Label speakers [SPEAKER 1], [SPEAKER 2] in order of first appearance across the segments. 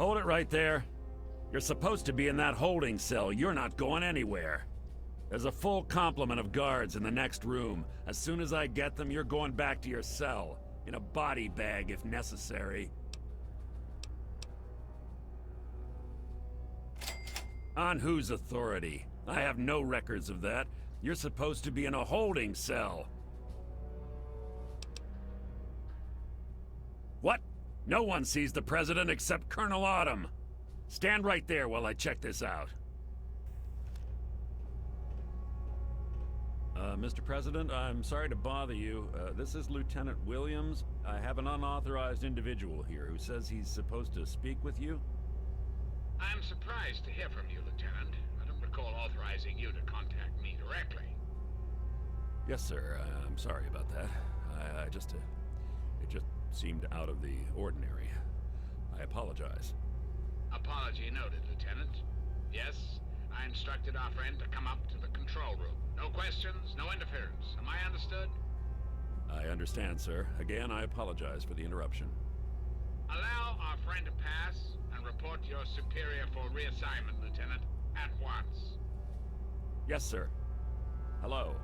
[SPEAKER 1] Hold it right there. You're supposed to be in that holding cell. You're not going anywhere. There's a full complement of guards in the next room. As soon as I get them, you're going back to your cell. In a body bag if necessary. On whose authority? I have no records of that. You're supposed to be in a holding cell. What? No one sees the President except Colonel Autumn. Stand right there while I check this out. Mr. President, I'm sorry to bother you. This is Lieutenant Williams. I have an unauthorized individual here who says he's supposed to speak with you.
[SPEAKER 2] I'm surprised to hear from you, Lieutenant. I don't recall authorizing you to contact me directly.
[SPEAKER 1] Yes, sir. I'm sorry about that. It just seemed out of the ordinary. I apologize.
[SPEAKER 2] Apology noted, Lieutenant. Yes, I instructed our friend to come up to the control room. No questions, no interference. Am I understood?
[SPEAKER 1] I understand, sir. Again, I apologize for the interruption.
[SPEAKER 2] Allow our friend to pass and report to your superior for reassignment, Lieutenant, at once.
[SPEAKER 1] Yes, sir. Hello.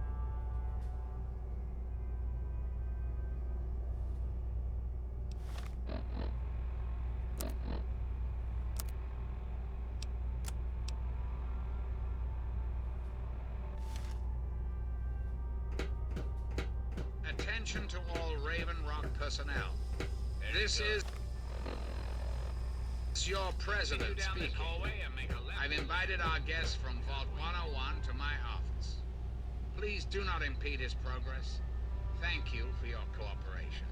[SPEAKER 2] Attention to all Raven Rock personnel. This is your president speaking. I've invited our guest from Vault 101 to my office. Please do not impede his progress. Thank you for your cooperation.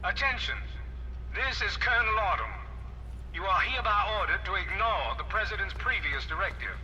[SPEAKER 3] Attention! This is Colonel Autumn. You are hereby ordered to ignore the President's previous directive.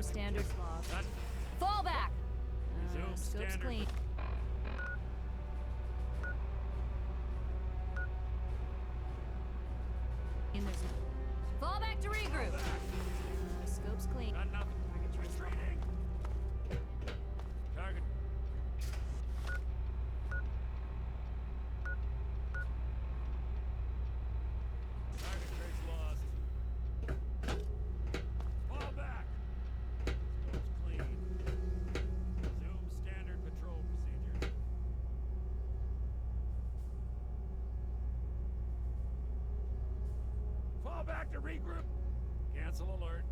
[SPEAKER 4] standards lost. Fall back!
[SPEAKER 1] Resume
[SPEAKER 4] Scope's
[SPEAKER 1] standard.
[SPEAKER 4] clean. Fall back to regroup. Scope's clean.
[SPEAKER 1] Got nothing.
[SPEAKER 4] Target trace lost.
[SPEAKER 1] Retreating. Target. Target trace lost. Fall back. Scope's clean. Resume standard patrol procedure. Fall back to regroup. Cancel alert.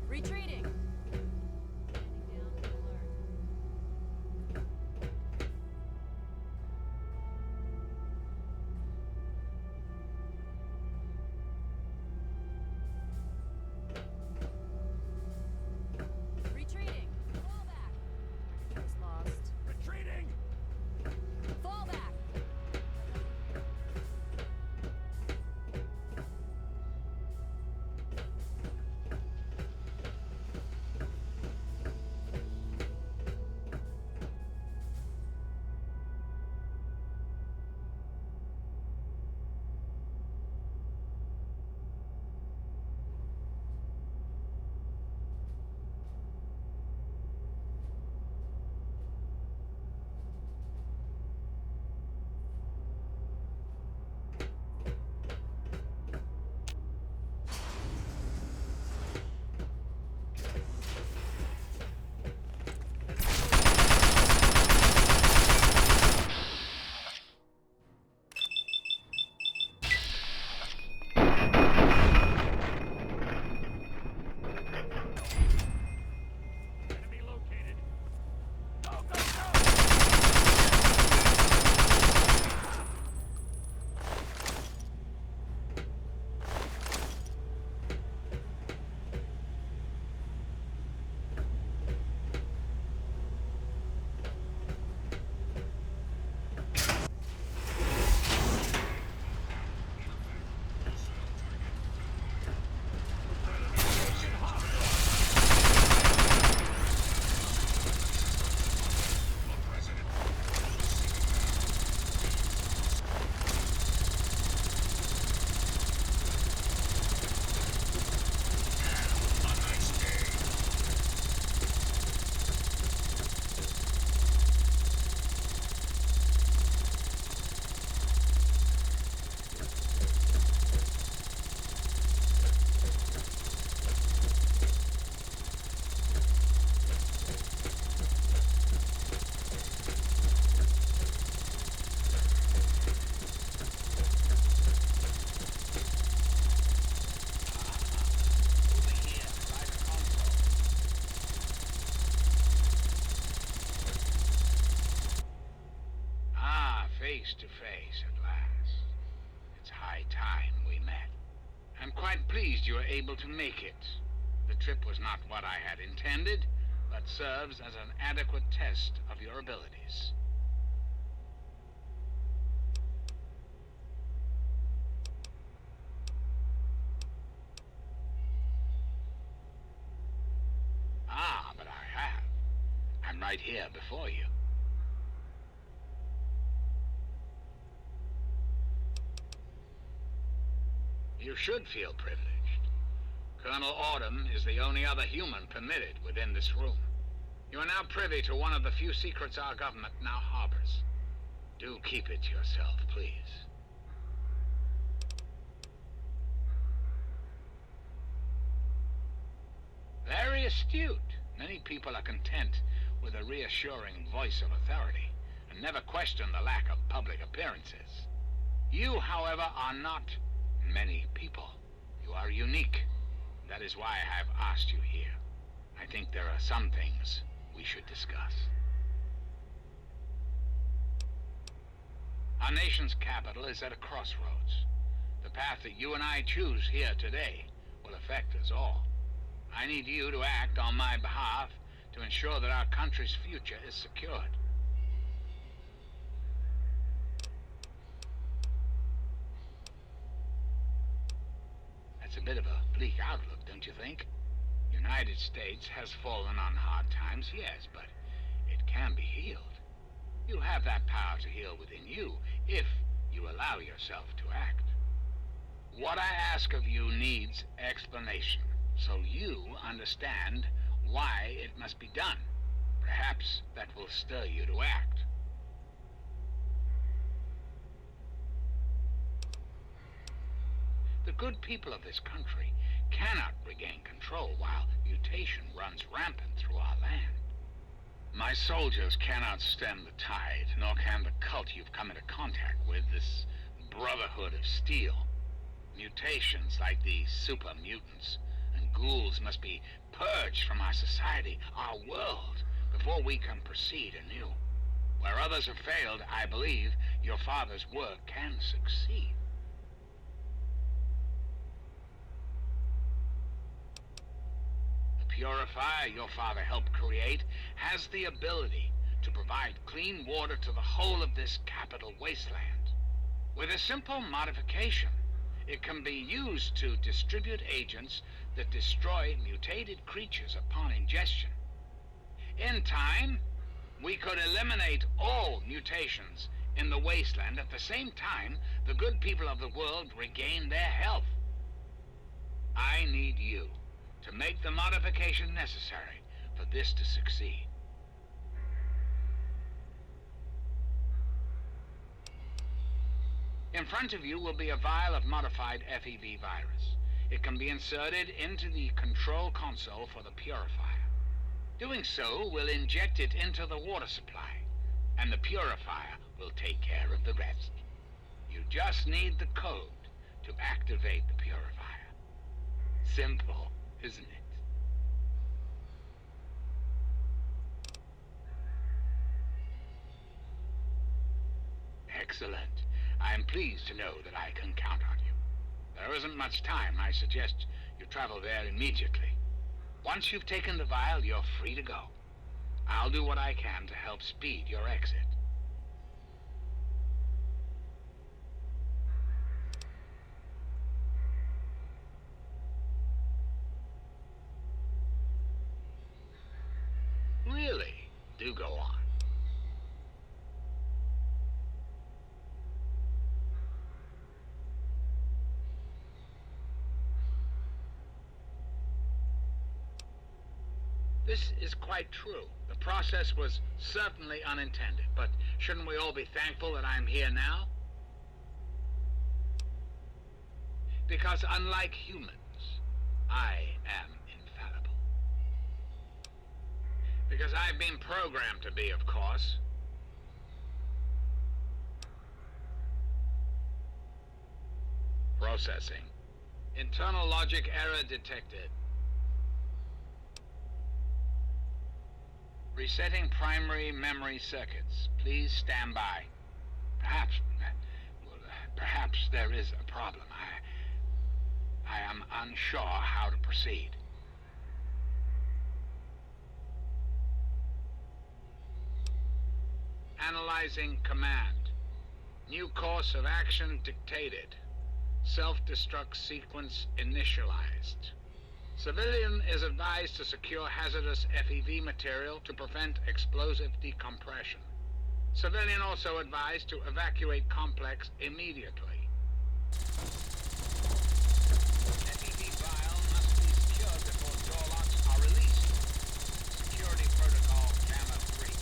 [SPEAKER 4] Retreating. Standing down to alert. Retreating. Fall back. Target trace lost.
[SPEAKER 1] Retreating.
[SPEAKER 4] Fall back.
[SPEAKER 1] Enemy located. Go, go, go!
[SPEAKER 2] Face to face at last. It's high time we met. I'm quite pleased you were able to make it. The trip was not what I had intended, but serves as an adequate test of your abilities. Ah, but I have. I'm right here before you. You should feel privileged. Colonel Autumn is the only other human permitted within this room. You are now privy to one of the few secrets our government now harbors. Do keep it to yourself, please. astute. Many people are content with a reassuring voice of authority and never question the lack of public appearances. You, however, are not many people. You are unique. That is why I have asked you here. I think there are some things we should discuss. Our nation's capital is at a crossroads. The path that you and I choose here today will affect us all. I need you to act on my behalf to ensure that our country's future is secured. That's a bit of a bleak outlook, don't you think? United States has fallen on hard times, yes, but it can be healed. You have that power to heal within you, if you allow yourself to act. What I ask of you needs explanation, so you understand why it must be done. Perhaps that will stir you to act. The good people of this country cannot regain control while mutation runs rampant through our land. My soldiers cannot stem the tide, nor can the cult you've come into contact with, this Brotherhood of Steel. Mutations like the super mutants and ghouls must be purged from our society, our world, before we can proceed anew. Where others have failed, I believe your father's work can succeed. Purifier your father helped create has the ability to provide clean water to the whole of this capital wasteland. With a simple modification, it can be used to distribute agents that destroy mutated creatures upon ingestion. In time, we could eliminate all mutations in the wasteland. At the same time, the good people of the world regain their health. I need you to make the modification necessary for this to succeed. In front of you will be a vial of modified FEV virus. It can be inserted into the control console for the Purifier. Doing so will inject it into the water supply, and the Purifier will take care of the rest. You just need the code to activate the Purifier. Simple, isn't it? Excellent. I am pleased to know that I can count on you. There isn't much time. I suggest you travel there immediately. Once you've taken the vial, you're free to go. I'll do what I can to help speed your exit. Really? Do go on. This is quite true. The process was certainly unintended, but shouldn't we all be thankful that I'm here now? Because unlike humans, I am infallible. Because I've been programmed to be, of course. Processing. Internal logic error detected. Resetting primary memory circuits. Please stand by. Perhaps there is a problem. I am unsure how to proceed. Analyzing command. New course of action dictated. Self-destruct sequence initialized. Civilian is advised to secure hazardous FEV material to prevent explosive decompression. Civilian also advised to evacuate complex immediately. FEV vial must be secured before door locks are released. Security protocol Gamma 3.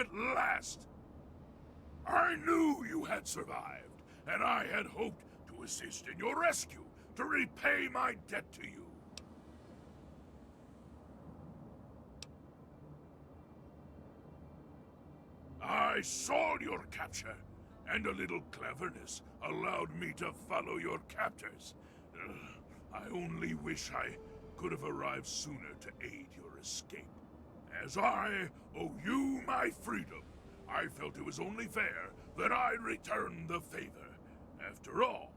[SPEAKER 5] at last! I knew you had survived, and I had hoped to assist in your rescue, to repay my debt to you. I saw your capture, and a little cleverness allowed me to follow your captors. I only wish I could have arrived sooner to aid your escape. As I owe you my freedom, I felt it was only fair that I return the favor. After all,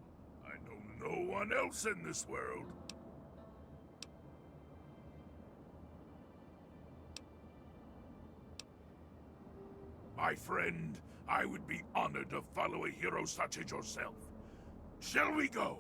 [SPEAKER 5] I know no one else in this world. My friend, I would be honored to follow a hero such as yourself. Shall we go?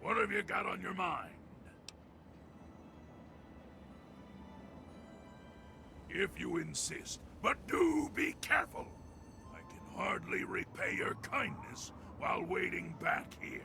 [SPEAKER 5] What have you got on your mind? If you insist, but do be careful. I can hardly repay your kindness while waiting back here.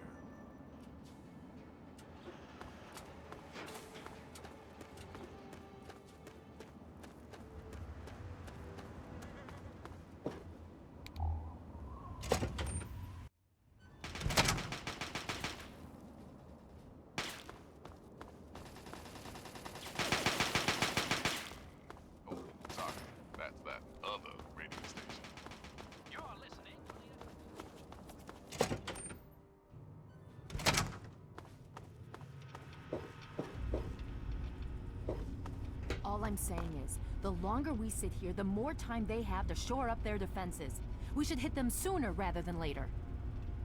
[SPEAKER 4] All I'm saying is, the longer we sit here, the more time they have to shore up their defenses. We should hit them sooner rather than later.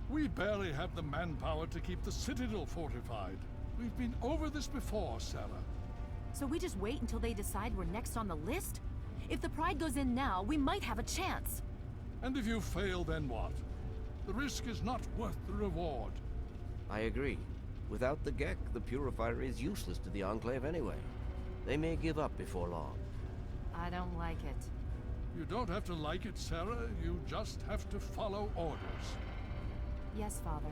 [SPEAKER 6] We barely have the manpower to keep the Citadel fortified. We've been over this before, Sarah.
[SPEAKER 4] So we just wait until they decide we're next on the list? If the Pride goes in now, we might have a chance.
[SPEAKER 6] And if you fail, then what? The risk is not worth the reward.
[SPEAKER 7] I agree. Without the Gek, the Purifier is useless to the Enclave anyway. They may give up before long.
[SPEAKER 4] I don't like it.
[SPEAKER 6] You don't have to like it, Sarah. You just have to follow orders.
[SPEAKER 4] Yes, Father.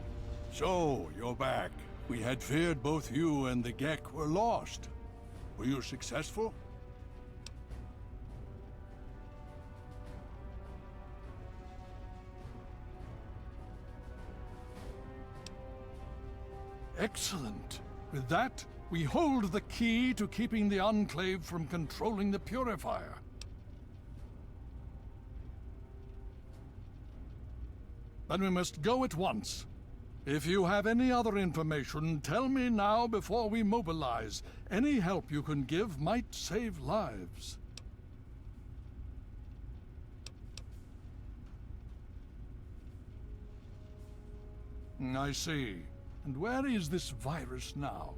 [SPEAKER 8] So, you're back. We had feared both you and the Gek were lost. Were you successful?
[SPEAKER 6] Excellent. With that, we hold the key to keeping the Enclave from controlling the Purifier. Then we must go at once. If you have any other information, tell me now before we mobilize. Any help you can give might save lives. I see. And where is this virus now?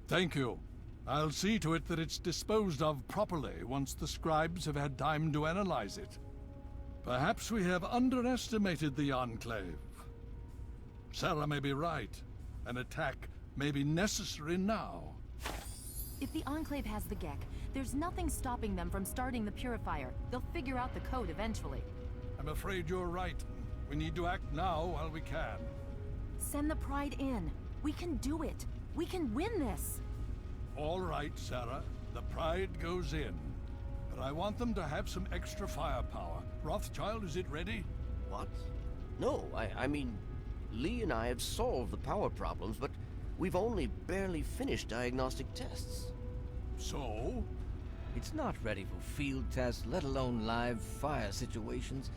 [SPEAKER 6] Thank you. I'll see to it that it's disposed of properly once the scribes have had time to analyze it. Perhaps we have underestimated the Enclave. Sarah may be right. An attack may be necessary now.
[SPEAKER 4] If the Enclave has the Gek, there's nothing stopping them from starting the Purifier. They'll figure out the code eventually.
[SPEAKER 6] I'm afraid you're right. We need to act now while we can.
[SPEAKER 4] Send the Pride in. We can do it. We can win this.
[SPEAKER 6] All right, Sarah. The Pride goes in. But I want them to have some extra firepower. Rothschild, is it ready?
[SPEAKER 7] What? No, I mean, Lee and I have solved the power problems, but we've only barely finished diagnostic tests.
[SPEAKER 6] So?
[SPEAKER 9] It's not ready for field tests, let alone live fire situations.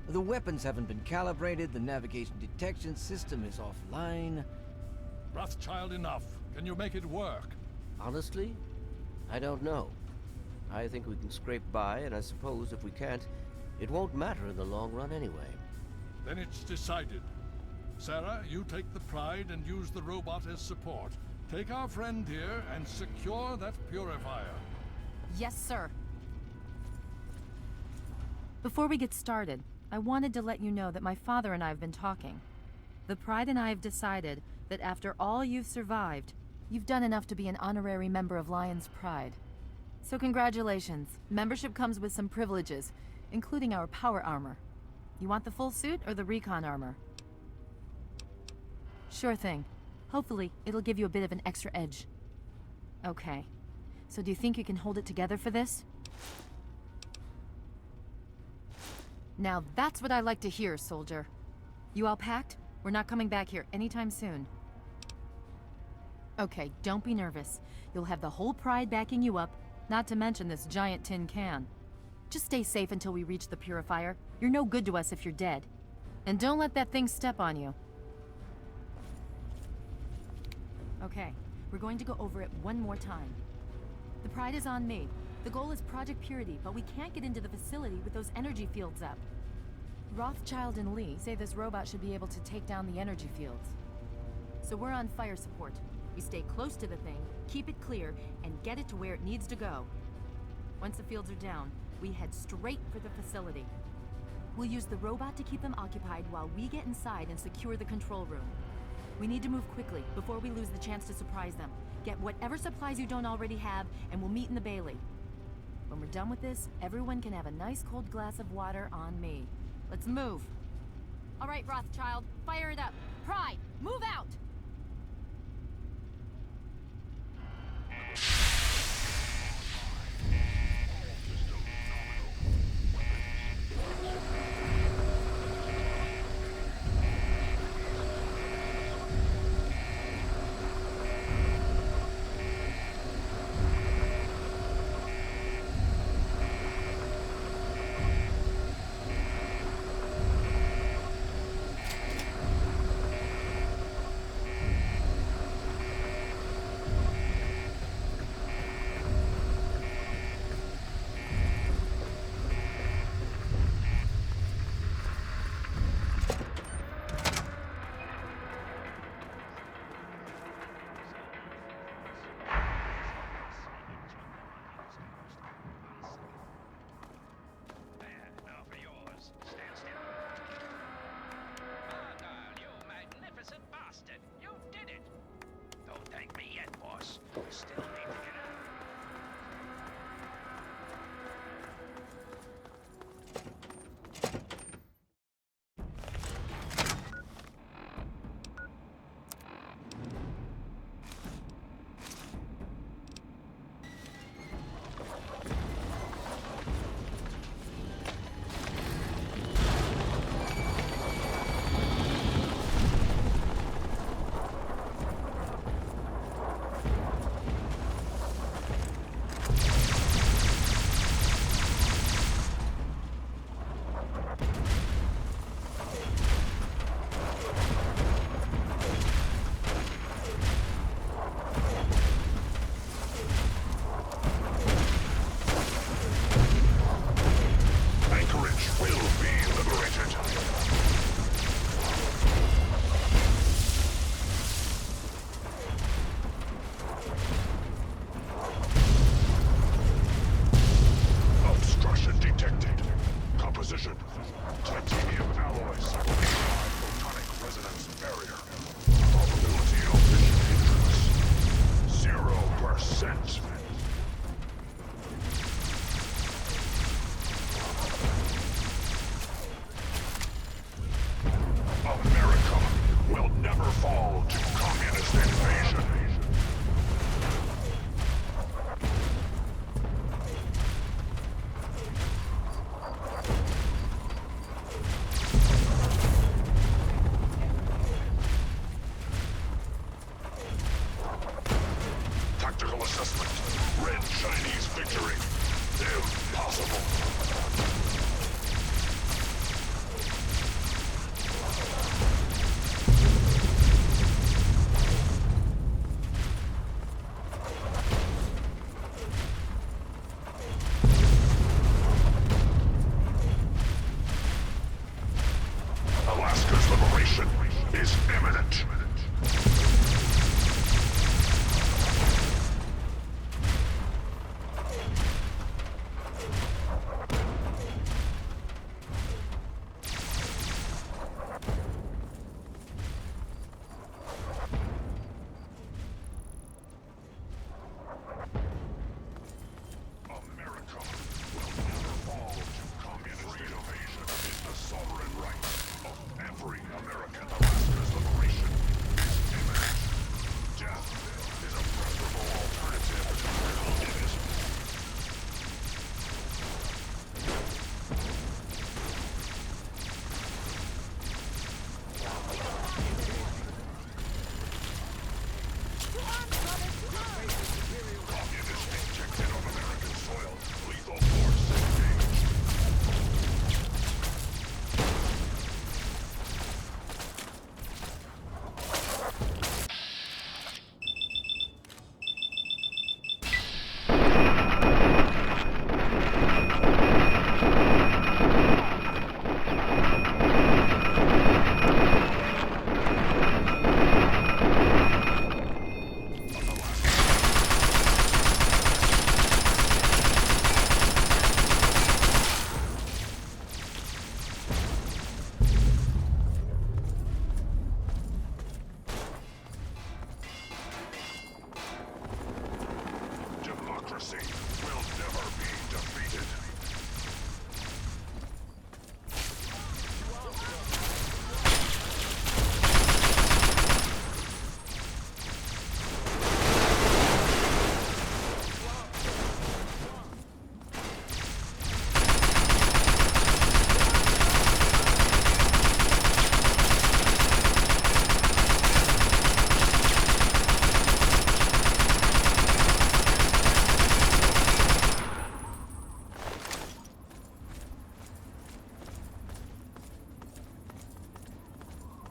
[SPEAKER 9] The weapons haven't been calibrated, the navigation detection system is offline.
[SPEAKER 6] Rothschild, enough. Can you make it work?
[SPEAKER 7] Honestly, I don't know. I think we can scrape by, and I suppose if we can't, it won't matter in the long run anyway.
[SPEAKER 6] Then it's decided. Sarah, you take the Pride and use the robot as support. Take our friend here and secure that Purifier.
[SPEAKER 4] Yes, sir. Before we get started, I wanted to let you know that my father and I have been talking. The Pride and I have decided that after all you've survived, you've done enough to be an honorary member of Lion's Pride. So congratulations. Membership comes with some privileges, including our power armor. You want the full suit or the recon armor? Sure thing. Hopefully, it'll give you a bit of an extra edge. Okay. So do you think you can hold it together for this? Now that's what I like to hear, soldier. You all packed? We're not coming back here anytime soon. Okay, don't be nervous. You'll have the whole Pride backing you up, not to mention this giant tin can. Just stay safe until we reach the Purifier. You're no good to us if you're dead. And don't let that thing step on you. Okay, we're going to go over it one more time. The Pride is on me. The goal is Project Purity, but we can't get into the facility with those energy fields up. Rothschild and Lee say this robot should be able to take down the energy fields. So we're on fire support. We stay close to the thing, keep it clear, and get it to where it needs to go. Once the fields are down, we head straight for the facility. We'll use the robot to keep them occupied while we get inside and secure the control room. We need to move quickly before we lose the chance to surprise them. Get whatever supplies you don't already have, and we'll meet in the Bailey. When we're done with this, everyone can have a nice cold glass of water on me. Let's move. All right, Rothschild, fire it up. Pride, move out!
[SPEAKER 5] assessment. Red Chinese victory. Impossible. Alaska's liberation is imminent. America will never fall to communist invasion. Is the sovereign right of every American. Alaska's liberation is imminent. Death is a preferable alternative to communism. Communist injected on American soil. Lethal force engaged. Democracy will never be defeated.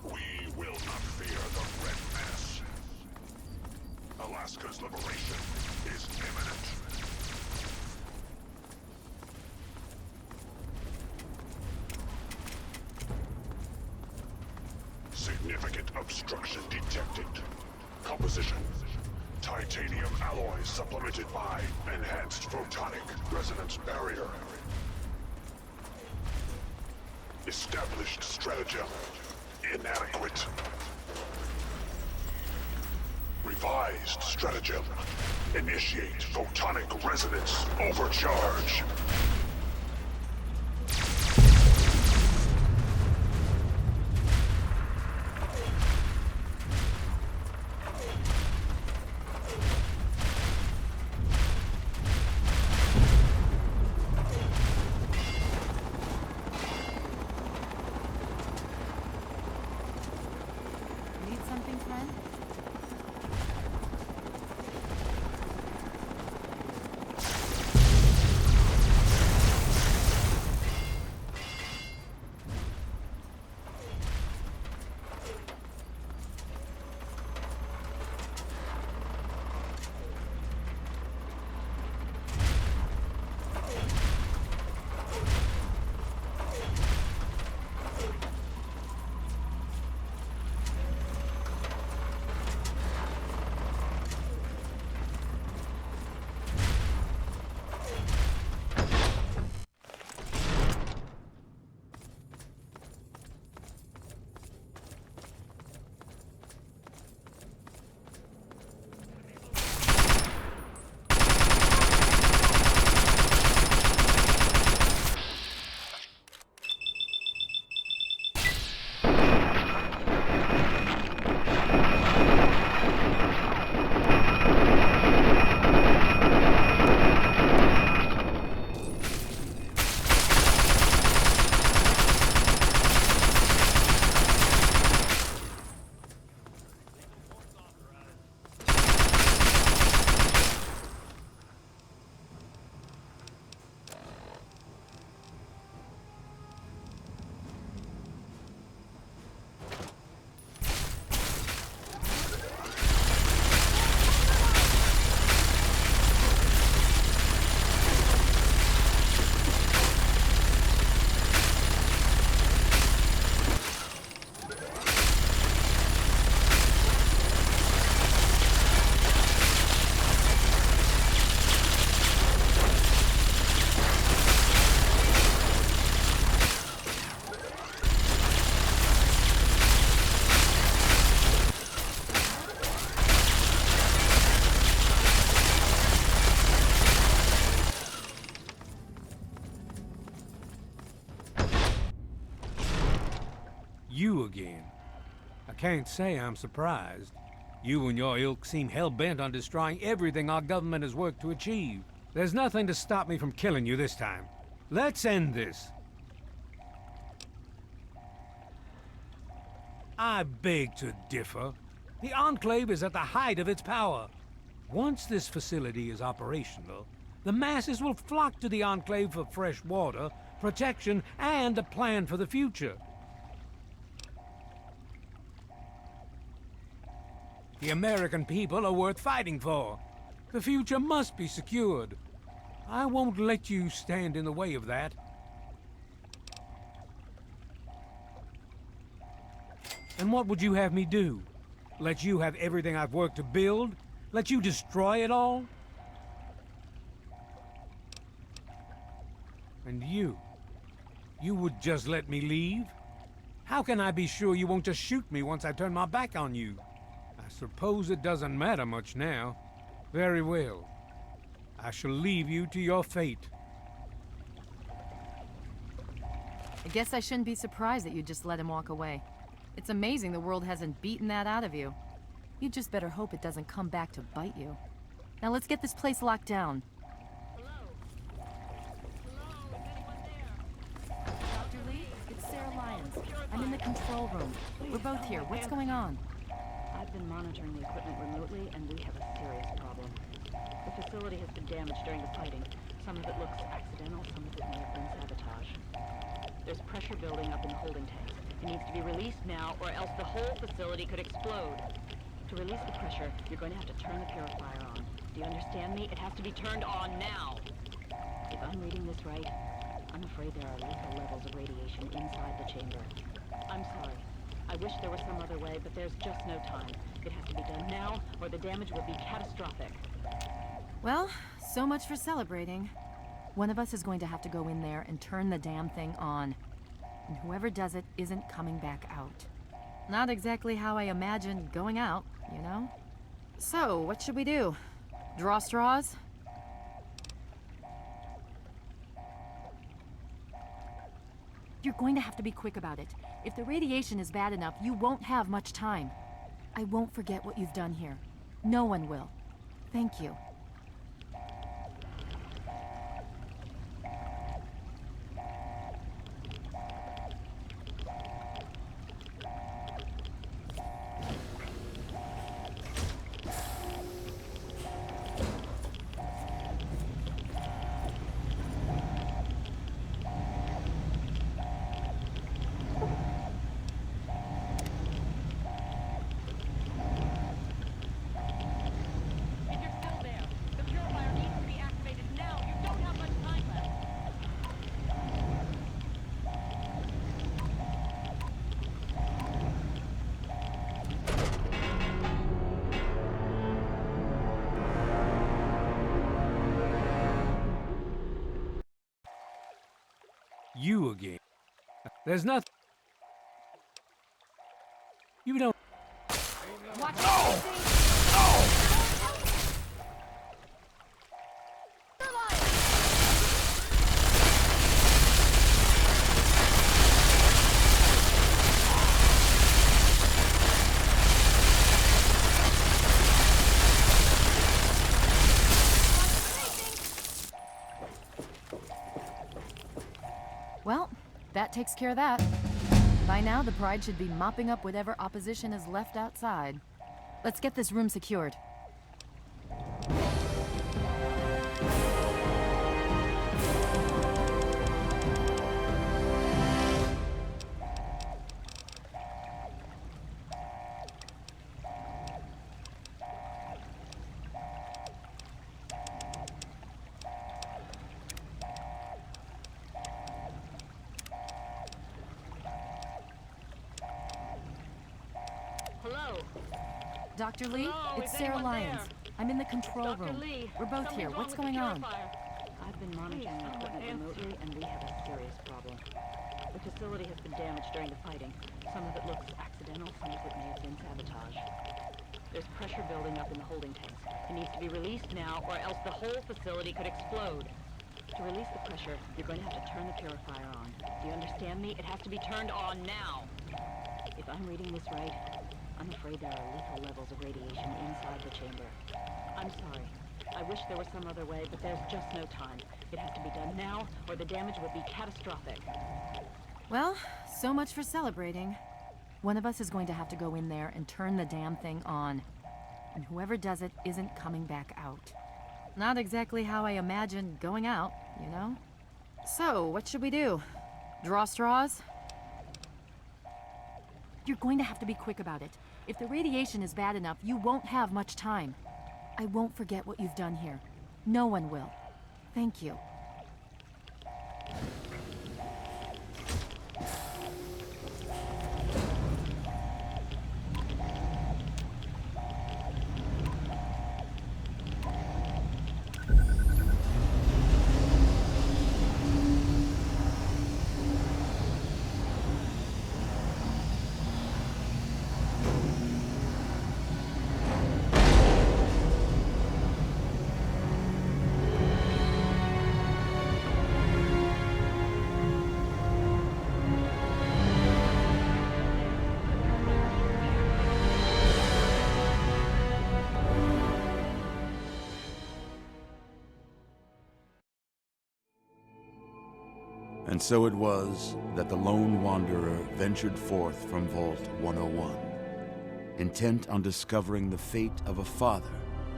[SPEAKER 5] We will not fear the Red Menace. Alaska's liberation is imminent. Significant obstruction detected. Composition: titanium alloy supplemented by enhanced photonic resonance barrier. Established stratagem inadequate. Revised stratagem. Initiate photonic resonance overcharge.
[SPEAKER 4] Need something, friend?
[SPEAKER 10] can't say I'm surprised. You and your ilk seem hell-bent on destroying everything our government has worked to achieve. There's nothing to stop me from killing you this time. Let's end this. I beg to differ. The Enclave is at the height of its power. Once this facility is operational, the masses will flock to the Enclave for fresh water, protection, and a plan for the future. The American people are worth fighting for. The future must be secured. I won't let you stand in the way of that. And what would you have me do? Let you have everything I've worked to build? Let you destroy it all? And you would just let me leave? How can I be sure you won't just shoot me once I turn my back on you? I suppose it doesn't matter much now. Very well. I shall leave you to your fate.
[SPEAKER 4] I guess I shouldn't be surprised that you just let him walk away. It's amazing the world hasn't beaten that out of you. You just better hope it doesn't come back to bite you. Now let's get this place locked down. Dr. Lee, it's Sarah Lyons. I'm in the control room. We're both here. What's going on?
[SPEAKER 11] I've been monitoring the equipment remotely, and we have a serious problem. The facility has been damaged during the fighting. Some of it looks accidental, some of it may have been sabotage. There's pressure building up in the holding tanks. It needs to be released now, or else the whole facility could explode. To release the pressure, you're going to have to turn the purifier on. Do you understand me? It has to be turned on now! If I'm reading this right, I'm afraid there are lethal levels of radiation inside the chamber. I'm sorry. I wish there was some other way, but there's just no time. It has to be done now, or the damage will be catastrophic.
[SPEAKER 4] Well, so much for celebrating. One of us is going to have to go in there and turn the damn thing on. And whoever does it isn't coming back out. Not exactly how I imagined going out, you know? So, what should we do? Draw straws? You're going to have to be quick about it. If the radiation is bad enough, you won't have much time. I won't forget what you've done here. No one will. Thank you.
[SPEAKER 10] You again. There's nothing. You don't.
[SPEAKER 4] Watch
[SPEAKER 10] No!
[SPEAKER 4] out! Well, that takes care of that. By now, the Pride should be mopping up whatever opposition is left outside. Let's get this room secured.
[SPEAKER 11] Hello?
[SPEAKER 4] Dr. Lee,
[SPEAKER 11] Hello,
[SPEAKER 4] it's
[SPEAKER 11] is
[SPEAKER 4] Sarah
[SPEAKER 11] anyone
[SPEAKER 4] Lyons.
[SPEAKER 11] there?
[SPEAKER 4] I'm in the control
[SPEAKER 11] Dr.
[SPEAKER 4] room.
[SPEAKER 11] Lee,
[SPEAKER 4] We're both here.
[SPEAKER 11] something's
[SPEAKER 4] What's
[SPEAKER 11] wrong with
[SPEAKER 4] going
[SPEAKER 11] the
[SPEAKER 4] on?
[SPEAKER 11] purifier. I've been monitoring the equipment remotely, and we have a serious problem. The facility has been damaged during the fighting. Some of it looks accidental, some of it may have been sabotage. There's pressure building up in the holding tanks. It needs to be released now, or else the whole facility could explode. To release the pressure, you're going to have to turn the purifier on. Do you understand me? It has to be turned on now. If I'm reading this right, I'm afraid there are lethal levels of radiation inside the chamber. I'm sorry. I wish there was some other way, but there's just no time. It has to be done now, or the damage would be catastrophic.
[SPEAKER 4] Well, so much for celebrating. One of us is going to have to go in there and turn the damn thing on. And whoever does it isn't coming back out. Not exactly how I imagined going out, you know? So, what should we do? Draw straws? You're going to have to be quick about it. If the radiation is bad enough, you won't have much time. I won't forget what you've done here. No one will. Thank you.
[SPEAKER 12] And so it was that the lone wanderer ventured forth from Vault 101, intent on discovering the fate of a father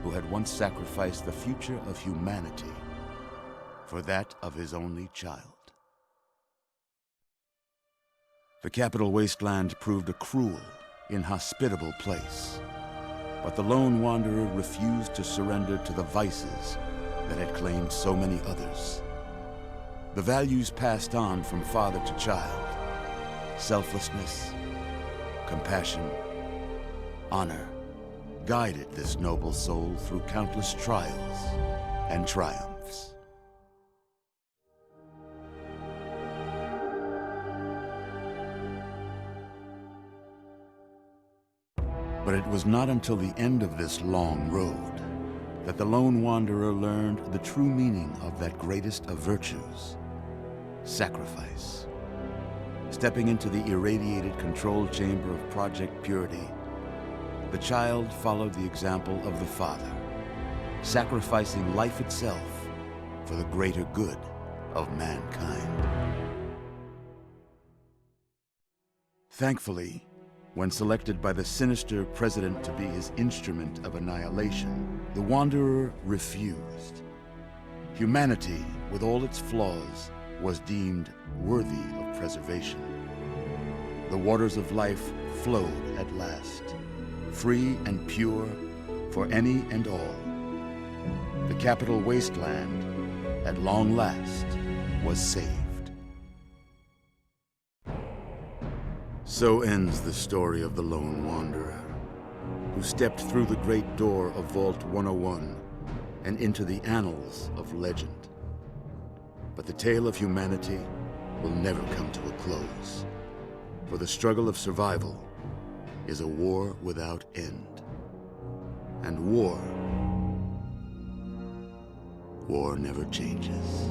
[SPEAKER 12] who had once sacrificed the future of humanity for that of his only child. The capital wasteland proved a cruel, inhospitable place, but the lone wanderer refused to surrender to the vices that had claimed so many others. The values passed on from father to child: selflessness, compassion, honor, guided this noble soul through countless trials and triumphs. But it was not until the end of this long road that the lone wanderer learned the true meaning of that greatest of virtues: sacrifice. Stepping into the irradiated control chamber of Project Purity, the child followed the example of the father, sacrificing life itself for the greater good of mankind. Thankfully, when selected by the sinister president to be his instrument of annihilation, the Wanderer refused. Humanity, with all its flaws, was deemed worthy of preservation. The waters of life flowed at last, free and pure for any and all. The capital wasteland, at long last, was saved. So ends the story of the lone wanderer, who stepped through the great door of Vault 101 and into the annals of legend. But the tale of humanity will never come to a close, for the struggle of survival is a war without end. And war never changes.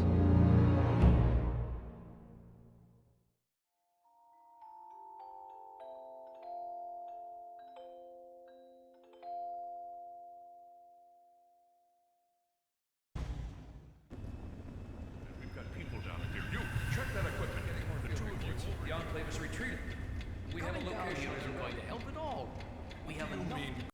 [SPEAKER 13] The Enclave is retreating. We have a location that isn't going to help at all. We have enough to